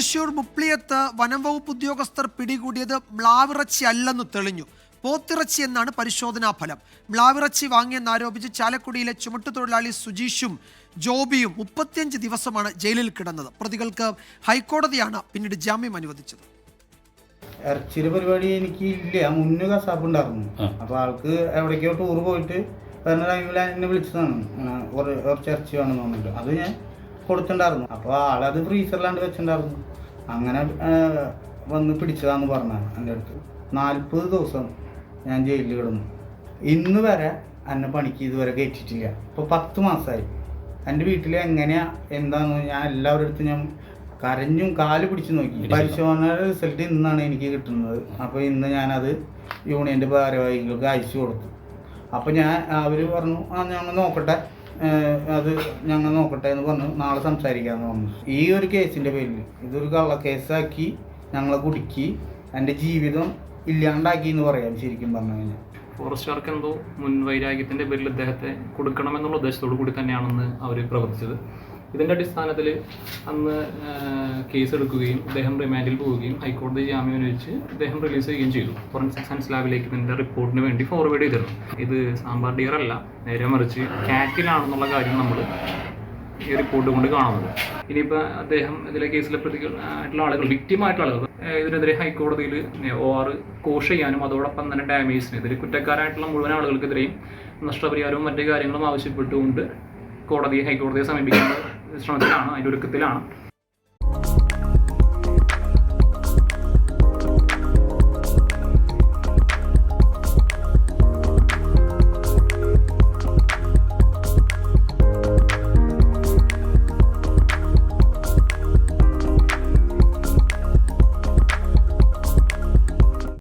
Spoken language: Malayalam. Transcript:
തൃശൂർ മുപ്ലിയത്ത് വനം വകുപ്പ് ഉദ്യോഗസ്ഥർ പിടികൂടിയത് മ്ലാവിറച്ചി അല്ലെന്ന് തെളിഞ്ഞു. പോത്തിറച്ചി എന്നാണ് പരിശോധനാ ഫലം. മ്ലാവിറച്ചി വാങ്ങിയെന്നാരോപിച്ച് ചാലക്കുടിയിലെ ചുമട്ടുതൊഴിലാളി സുജീഷും ജോബിയും 35 ദിവസമാണ് ജയിലിൽ കിടന്നത്. പ്രതികൾക്ക് ഹൈക്കോടതിയാണ് പിന്നീട് ജാമ്യം അനുവദിച്ചത്. ഇറച്ചിയുടെ പരിപാടി എനിക്ക് ഇല്ല, മുന്നേ കസാപ്പ് ഉണ്ടായിരുന്നു. അപ്പോൾ ആൾക്ക് എവിടേക്കോ ടൂർ പോയിട്ട് വരുന്ന ടൈമിൽ എന്നെ വിളിച്ചതാണ്, കുറച്ച് ഇറച്ചി വേണമെന്ന് പറഞ്ഞിട്ട്. അത് ഞാൻ കൊടുത്തിട്ടുണ്ടായിരുന്നു. അപ്പോൾ ആളത് ഫ്രീസറിലാണ്ട് വെച്ചിട്ടുണ്ടായിരുന്നു. അങ്ങനെ വന്ന് പിടിച്ചതാന്ന് പറഞ്ഞാൽ എൻ്റെ അടുത്ത് 40 ദിവസം ഞാൻ ജയിലിൽ കിടന്നു. ഇന്ന് വരെ എന്നെ പണിക്ക് ഇതുവരെ കയറ്റിയിട്ടില്ല. ഇപ്പോൾ 10 മാസമായി. എൻ്റെ വീട്ടിൽ എങ്ങനെയാ എന്താന്ന് ഞാൻ എല്ലാവരുടെ അടുത്തും ഞാൻ കരഞ്ഞും കാല് പിടിച്ച് നോക്കി. പരിശോധന റിസൾട്ട് ഇന്നാണ് എനിക്ക് കിട്ടുന്നത്. അപ്പോൾ ഇന്ന് ഞാനത് യൂണിയൻ്റെ ഭാരവാഹികൾക്ക് അയച്ചു കൊടുത്തു. അപ്പോൾ അവർ പറഞ്ഞു ഞങ്ങൾ നോക്കട്ടെ, അത് ഞങ്ങൾ നോക്കട്ടെ എന്ന് പറഞ്ഞു. നാളെ സംസാരിക്കാമെന്ന് പറഞ്ഞു. ഈ ഒരു കേസിൻ്റെ പേരിൽ ഇതൊരു കള്ളക്കേസാക്കി ഞങ്ങളെ കുടുക്കി എൻ്റെ ജീവിതം ഇല്ലാണ്ടാക്കി എന്ന് പറയാം ശരിക്കും പറഞ്ഞു കഴിഞ്ഞാൽ. ഫോറസ്റ്റുകാർക്ക് എന്തോ മുൻവൈരാഗ്യത്തിൻ്റെ പേരിൽ ഇദ്ദേഹത്തെ കൊടുക്കണമെന്നുള്ള ഉദ്ദേശത്തോടു കൂടി തന്നെയാണെന്ന് അവർ പ്രവർത്തിച്ചത്. ഇതിൻ്റെ അടിസ്ഥാനത്തിൽ അന്ന് കേസെടുക്കുകയും അദ്ദേഹം റിമാൻഡിൽ പോവുകയും ഹൈക്കോടതി ജാമ്യം അനുവദിച്ച് അദ്ദേഹം റിലീസ് ചെയ്യുകയും ചെയ്തു. ഫോറൻസിക് സയൻസ് ലാബിലേക്ക് ഇതിൻ്റെ റിപ്പോർട്ടിന് വേണ്ടി ഫോർവേഡ് ചെയ്തിരുന്നു. ഇത് സാമ്പാർ ഡിയർ അല്ല, നേരെ മറിച്ച് കാറ്റിലാണെന്നുള്ള കാര്യം നമ്മൾ ഈ റിപ്പോർട്ട് കൊണ്ട് കാണുന്നത്. ഇനിയിപ്പോൾ അദ്ദേഹം ഇതിലെ കേസിലെ പ്രതികളായിട്ടുള്ള ആളുകൾ, വിക്റ്റിമായിട്ടുള്ള ആളുകൾ ഇതിനെതിരെ ഹൈക്കോടതിയിൽ OR കോഷ് ചെയ്യാനും അതോടൊപ്പം തന്നെ ഡാമേജിന് ഇതിൽ കുറ്റക്കാരായിട്ടുള്ള മുഴുവൻ ആളുകൾക്കെതിരെയും നഷ്ടപരിഹാരവും മറ്റു കാര്യങ്ങളും ആവശ്യപ്പെട്ടുകൊണ്ട് ഹൈക്കോടതിയെ സമീപിക്കുന്ന ശ്രമത്തിലാണ്, അതിൻ്റെ ഒരുക്കത്തിലാണ്.